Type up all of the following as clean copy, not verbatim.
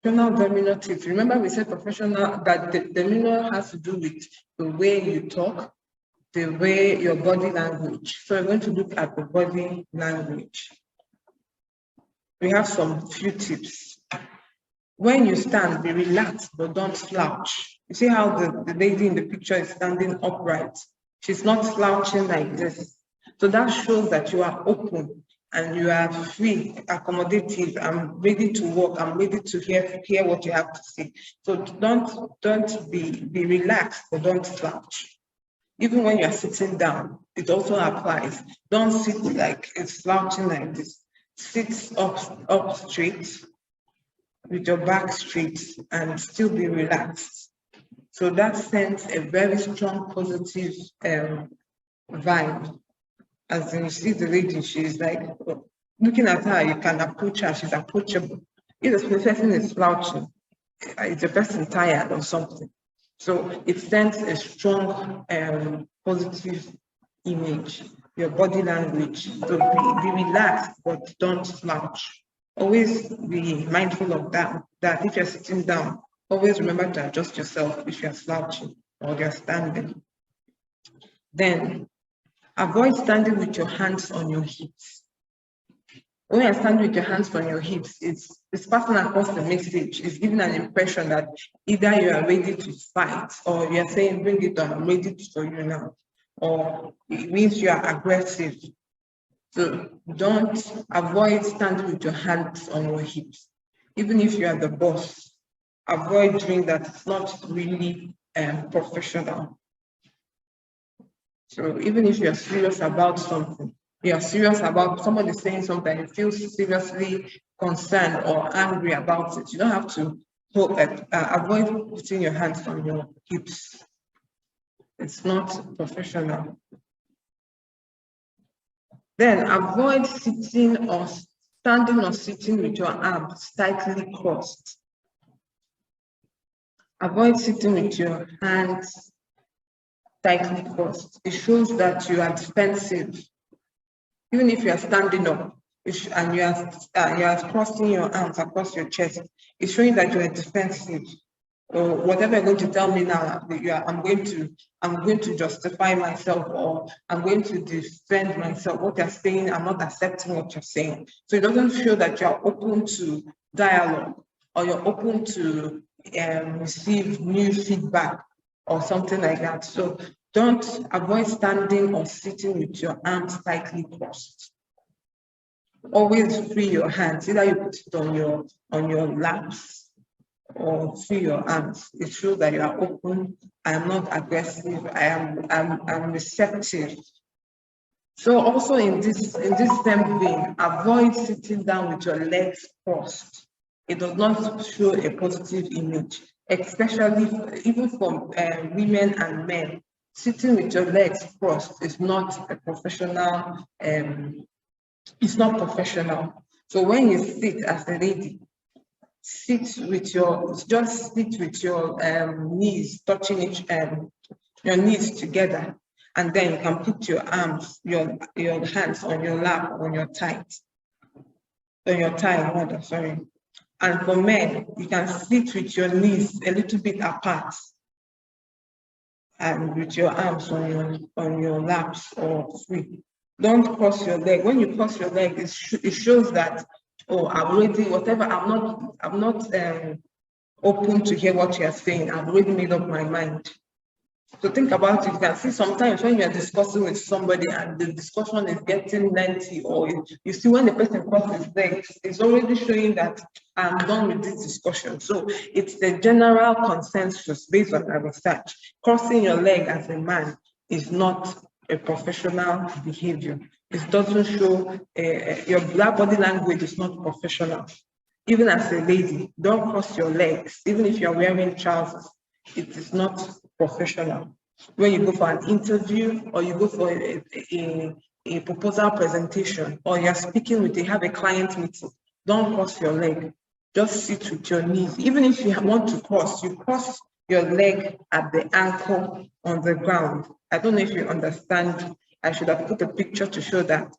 Professional demeanor tips. Remember, we said professional, that the demeanor has to do with the way you talk, the way your body language. So we're going to look at the body language. We have some few tips. When you stand, be relaxed, but don't slouch. You see how the lady in the picture is standing upright. She's not slouching like this. So that shows that you are open and you are free, accommodative, I'm ready to work, I'm ready to hear what you have to say. So don't be relaxed, but don't slouch. Even when you're sitting down, it also applies. Don't sit like it's slouching like this. Sit up straight, with your back straight, and still be relaxed. So that sends a very strong positive vibe. As you see the lady, she's like, looking at her, you can approach her, she's approachable. If the person is slouching, is the person tired or something? So it sends a strong positive image, your body language. So be relaxed, but don't slouch. Always be mindful of that if you're sitting down, always remember to adjust yourself if you're slouching or you're standing. Then avoid standing with your hands on your hips. When you're standing with your hands on your hips, it's passing across the message. It's giving an impression that either you are ready to fight or you're saying, bring it on, I'm ready for you now. Or it means you are aggressive. So don't avoid standing with your hands on your hips. Even if you are the boss, avoid doing that. It's not really professional. So even if you're serious about something, you're serious about somebody saying something, you feel seriously concerned or angry about it, you don't have to avoid putting your hands on your hips. It's not professional. Then avoid sitting or standing or sitting with your arms tightly crossed. Avoid sitting with your hands tightly crossed. It shows that you are defensive. Even if you are standing up and you are crossing your arms across your chest, it's showing that you are defensive. Or whatever you're going to tell me now, I'm going to justify myself, or I'm going to defend myself. What you're saying, I'm not accepting what you're saying. So it doesn't show that you're open to dialogue or you're open to receive new feedback or something like that. So don't avoid standing or sitting with your arms tightly crossed. Always free your hands. Either you put it on your laps or free your arms. It shows that you are open. I am not aggressive. I'm receptive. So also in this same vein, avoid sitting down with your legs crossed. It does not show a positive image, especially even for women and men. Sitting with your legs crossed is not a professional. It's not professional. So when you sit as a lady, sit with your knees touching your knees together, and then you can put your arms, your hands on your lap, on your thigh rather, sorry. And for men, you can sit with your knees a little bit apart and with your arms on your laps or free. Don't cross your leg. When you cross your leg, it shows that, oh, I'm ready, whatever, I'm not open to hear what you're saying. I've already made up my mind. So think about it. You can see sometimes when you're discussing with somebody and the discussion is getting lengthy, or you see when the person crosses his legs, it's already showing that I'm done with this discussion. So it's the general consensus based on our research. Crossing your leg as a man is not a professional behavior. It doesn't show your body language is not professional. Even as a lady, don't cross your legs. Even if you're wearing trousers, it is not professional. When you go for an interview or you go for a proposal presentation, or you're speaking with, you have a client meeting, don't cross your leg. Just sit with your knees. Even if you want to cross, you cross your leg at the ankle on the ground. I don't know if you understand. I should have put a picture to show that.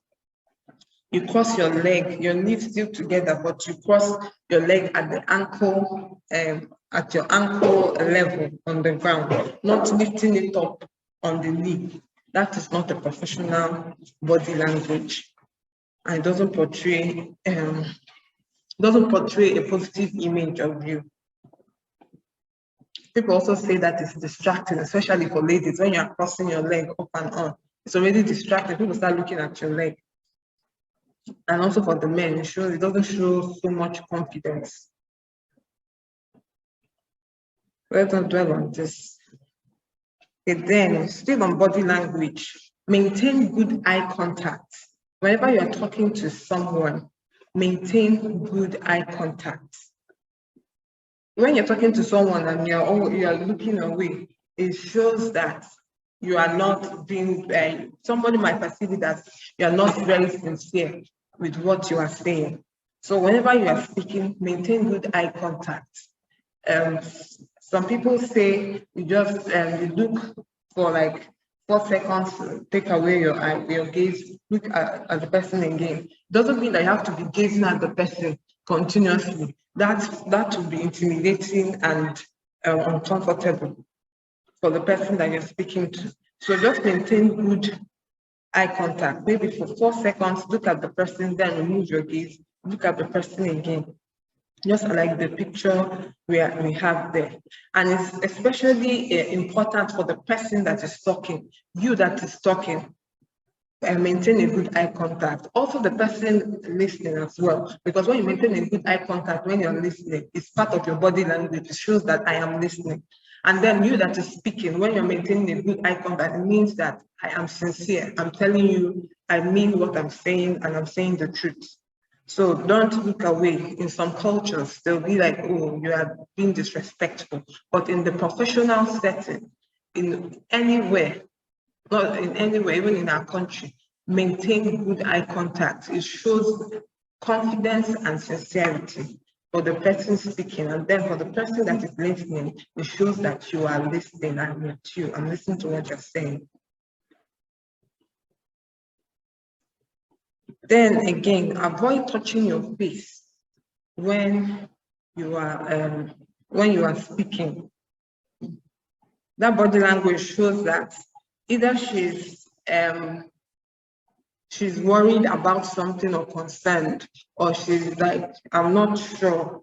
You cross your leg, your knees still together, but you cross your leg at the ankle, at your ankle level on the ground, not lifting it up on the knee. That is not a professional body language, and it doesn't portray a positive image of you. People also say that it's distracting, especially for ladies. When you're crossing your leg up and on, it's already distracting. People start looking at your leg. And also for the men, it doesn't show so much confidence. Let's not dwell on this. Okay, then, still on body language, maintain good eye contact. Whenever you're talking to someone, maintain good eye contact. When you're talking to someone and you are looking away, it shows that you are not being, somebody might perceive it as you are not very sincere with what you are saying. So whenever you are speaking, maintain good eye contact. Some people say you just you look for like 4 seconds, take away your gaze, look at the person again. It doesn't mean that you have to be gazing at the person continuously. That would be intimidating and uncomfortable for the person that you're speaking to. So just maintain good eye contact. Maybe for 4 seconds, look at the person, then remove your gaze, look at the person again. Just like the picture we have there. And it's especially important for the person that is talking, you that is talking, maintain a good eye contact. Also the person listening as well, because when you maintain a good eye contact when you're listening, it's part of your body language. It shows that I am listening. And then you that is speaking, when you're maintaining a good eye contact, it means that I am sincere. I'm telling you, I mean what I'm saying, and I'm saying the truth. So don't look away. In some cultures, they'll be like, oh, you are being disrespectful. But in the professional setting, in anywhere, not in anywhere, even in our country, maintain good eye contact. It shows confidence and sincerity for the person speaking. And then for the person that is listening, it shows that you are listening. I'm with you. I'm listening to what you're saying. Then again, avoid touching your face when you are speaking. That body language shows that either she's worried about something or concerned, or she's like, I'm not sure.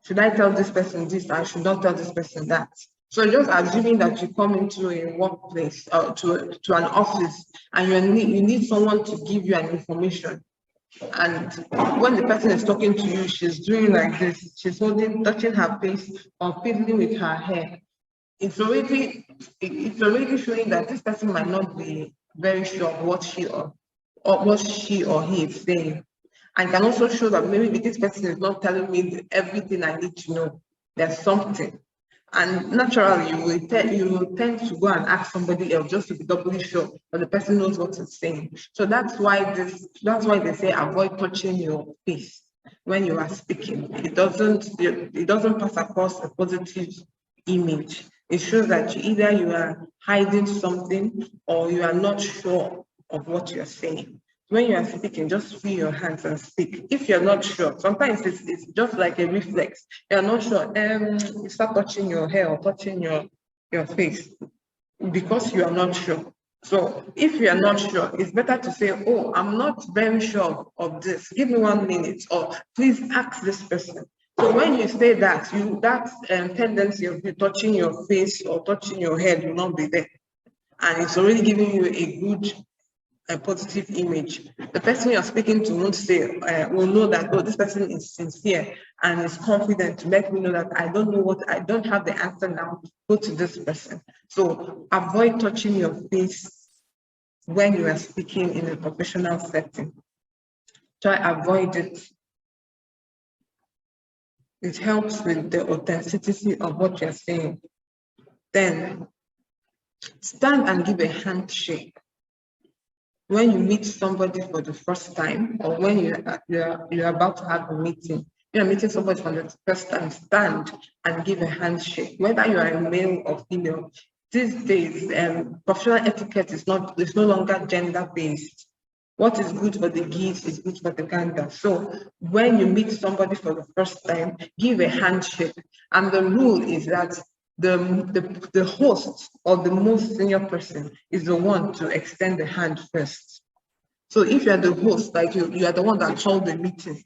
Should I tell this person this? I should not tell this person that. So just assuming that you come into a workplace or to an office and you need someone to give you an information. And when the person is talking to you, she's doing like this, she's touching her face or fiddling with her hair. It's already showing that this person might not be very sure of what she or he is saying. And can also show that maybe this person is not telling me everything I need to know. There's something. And naturally, you will tend to go and ask somebody else just to be doubly sure that the person knows what it's saying. So that's why they say avoid touching your face when you are speaking. It doesn't pass across a positive image. It shows that either you are hiding something or you are not sure of what you're saying. When you are speaking, just free your hands and speak. If you're not sure, sometimes it's just like a reflex. You're not sure, you start touching your hair or touching your face because you are not sure. So if you are not sure, it's better to say, oh, I'm not very sure of this. Give me 1 minute, or please ask this person. So when you say that, that tendency of you touching your face or touching your head will not be there. And it's already giving you a positive image. The person you're speaking to will know that, oh, this person is sincere and is confident to let me know that I don't have the answer now, go to this person. So avoid touching your face when you are speaking in a professional setting. Try avoid it. It helps with the authenticity of what you're saying. Then stand and give a handshake. When you meet somebody for the first time, or when you're about to have a meeting, you're meeting somebody for the first time, stand and give a handshake. Whether you are a male or female, these days, professional etiquette is no longer gender-based. What is good for the geese is good for the gander. So when you meet somebody for the first time, give a handshake. And the rule is that the host or the most senior person is the one to extend the hand first. So if you are the host, like you are the one that called the meeting,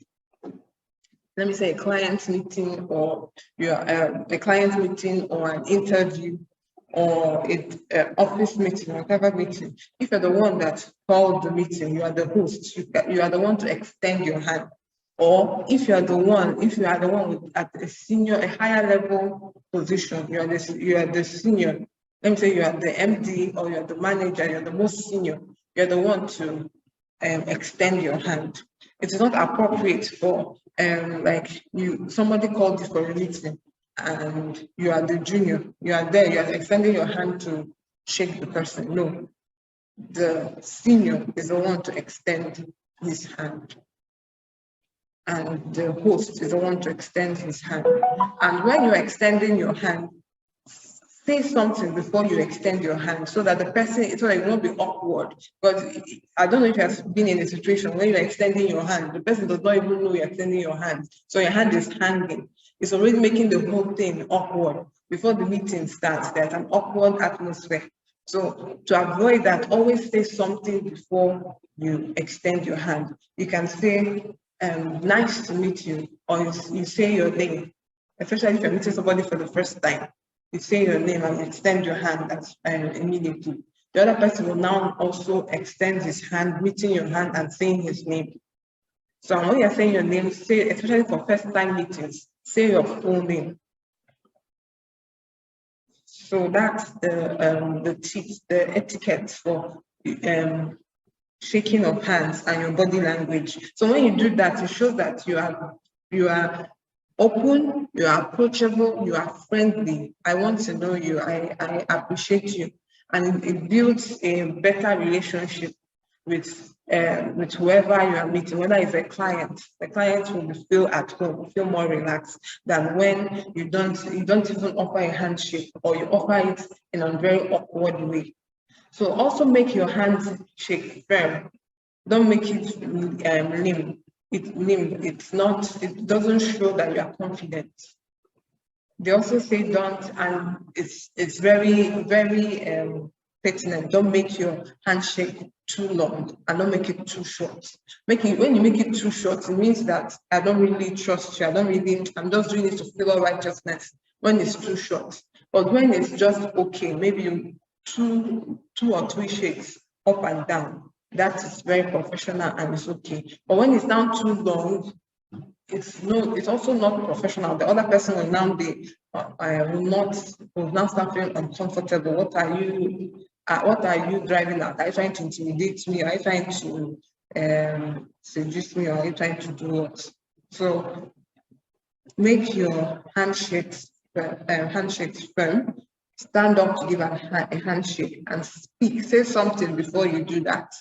let me say a client meeting, or you are a client meeting or an interview or an office meeting, whatever meeting, if you're the one that called the meeting, you are the host, you are the one to extend your hand. Or if you are the one with, at a higher level position, you are the senior. Let me say you are the MD or you are the manager, you're the most senior, you're the one to extend your hand. It is not appropriate for somebody called you for a meeting and you are the junior, you are there, you are extending your hand to shake the person. No, the senior is the one to extend his hand, and the host is the one to extend his hand. And when you're extending your hand, say something before you extend your hand so that the person, so that it won't be awkward. Because I don't know if you have been in a situation where you're extending your hand, the person does not even know you're extending your hand. So your hand is hanging. It's already making the whole thing awkward. Before the meeting starts, there's an awkward atmosphere. So to avoid that, always say something before you extend your hand. You can say, nice to meet you, or you say your name, especially if you're meeting somebody for the first time. You say your name and extend your hand immediately. The other person will now also extend his hand, meeting your hand and saying his name. So when you're saying your name, say, especially for first time meetings, say your full name. So that's the tips, the etiquette for shaking of hands and your body language. So when you do that, it shows that you are open, you are approachable, you are friendly. I want to know you, I appreciate you. And it builds a better relationship with whoever you are meeting, whether it's a client. The client will feel at home, feel more relaxed than when you don't even offer a handshake, or you offer it in a very awkward way. So also make your hands shake firm. Don't make it limp. It doesn't show that you are confident. They also say don't, and it's very, very pertinent. Don't make your handshake too long and don't make it too short. When you make it too short, it means that I don't really trust you. I'm just doing it to feel all righteousness when it's too short. But when it's just okay, maybe two or three shakes up and down, that is very professional and it's okay. But when it's now too long, it's also not professional. The other person will now will now start feeling uncomfortable. What are you driving at? Are you trying to intimidate me? Are you trying to seduce me? Or are you trying to do what? So make your handshakes firm. Stand up to give a handshake and speak. Say something before you do that.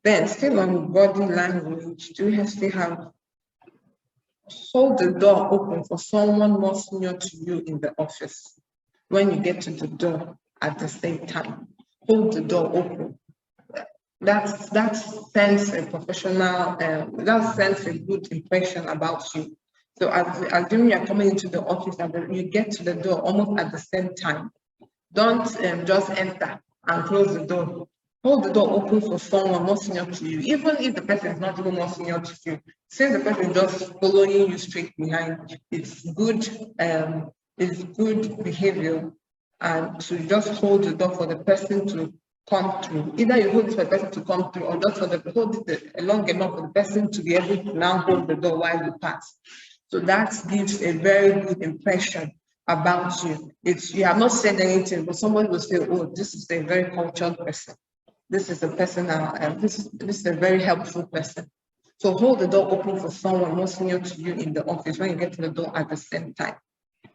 Then, still on body language, do we still have hold the door open for someone more senior to you in the office? When you get to the door at the same time, hold the door open. That sends a professional, that sends a good impression about you. So assuming you're coming into the office and you get to the door almost at the same time, don't just enter and close the door. Hold the door open for someone more senior to you, even if the person is not even more senior to you. Since the person is just following you straight behind, it's good behavior, and to just hold the door for the person to come through. Either you hold it for the person to come through, or just hold it long enough for the person to be able to now hold the door while you pass. So that gives a very good impression about you. You have not said anything, but somebody will say, "Oh, this is a very cultured person. This is a person. This is a very helpful person." So hold the door open for someone more senior to you in the office when you get to the door at the same time.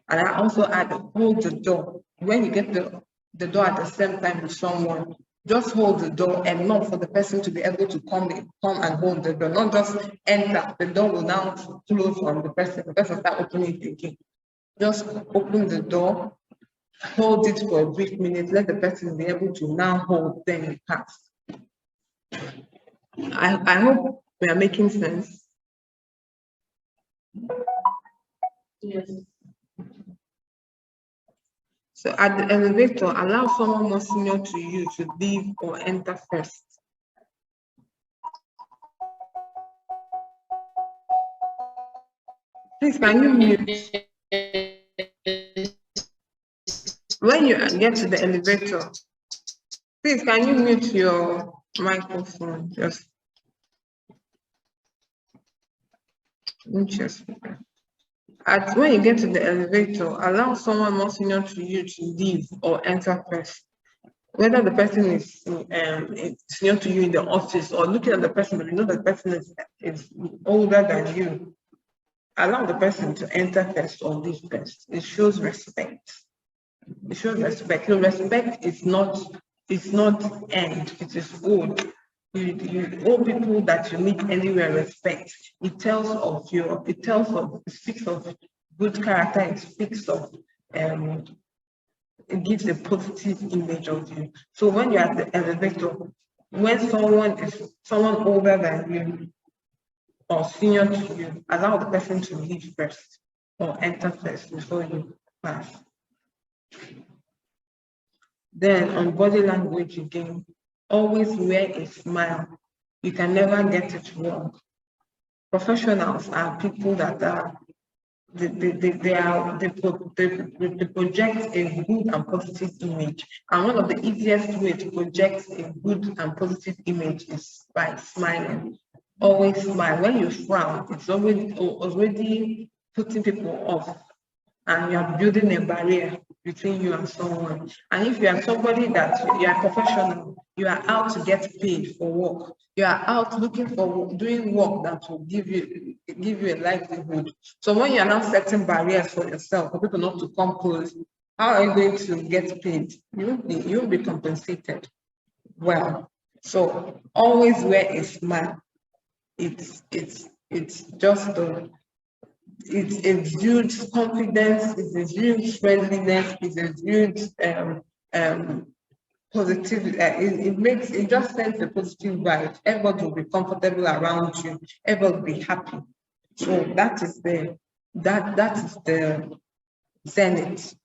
And I also add, hold the door when you get the door at the same time with someone. Just hold the door enough for the person to be able to come and hold the door, not just enter. The door will now close on the person. The person start opening it again. Just open the door hold it for a brief minute, let the person be able to now hold, then you pass. I hope we are making sense. Yes. So at the elevator, allow someone more senior to you to leave or enter first. Please, can you mute? When you get to the elevator, please, can you mute your microphone? Just mute your speaker. When you get to the elevator, allow someone more senior to you to leave or enter first. Whether the person is senior to you in the office or looking at the person, but you know the person is older than you, allow the person to enter first or leave first. It shows respect. It shows respect. So respect is not earned, it is owed. You owe people that you meet anywhere respect. It speaks of good character, it speaks of it gives a positive image of you. So when you're at the elevator, when someone older than you or senior to you, allow the person to leave first or enter first before you pass. Then on body language again, always wear a smile. You can never get it wrong. Professionals are people that are they project a good and positive image. And one of the easiest ways to project a good and positive image is by smiling. Always smile. When you frown, it's already putting people off, and you're building a barrier between you and someone. And if you are somebody that you are professional, you are out to get paid for work. You are out looking for doing work that will give you a livelihood. So when you are not setting barriers for yourself, for people not to come close, how are you going to get paid? You won't be compensated well. So always wear a smile. It's just it exudes confidence, it exudes friendliness, it exudes positivity. It just sends a positive vibe. Everybody will be comfortable around you. Everybody will be happy. So that is the zenith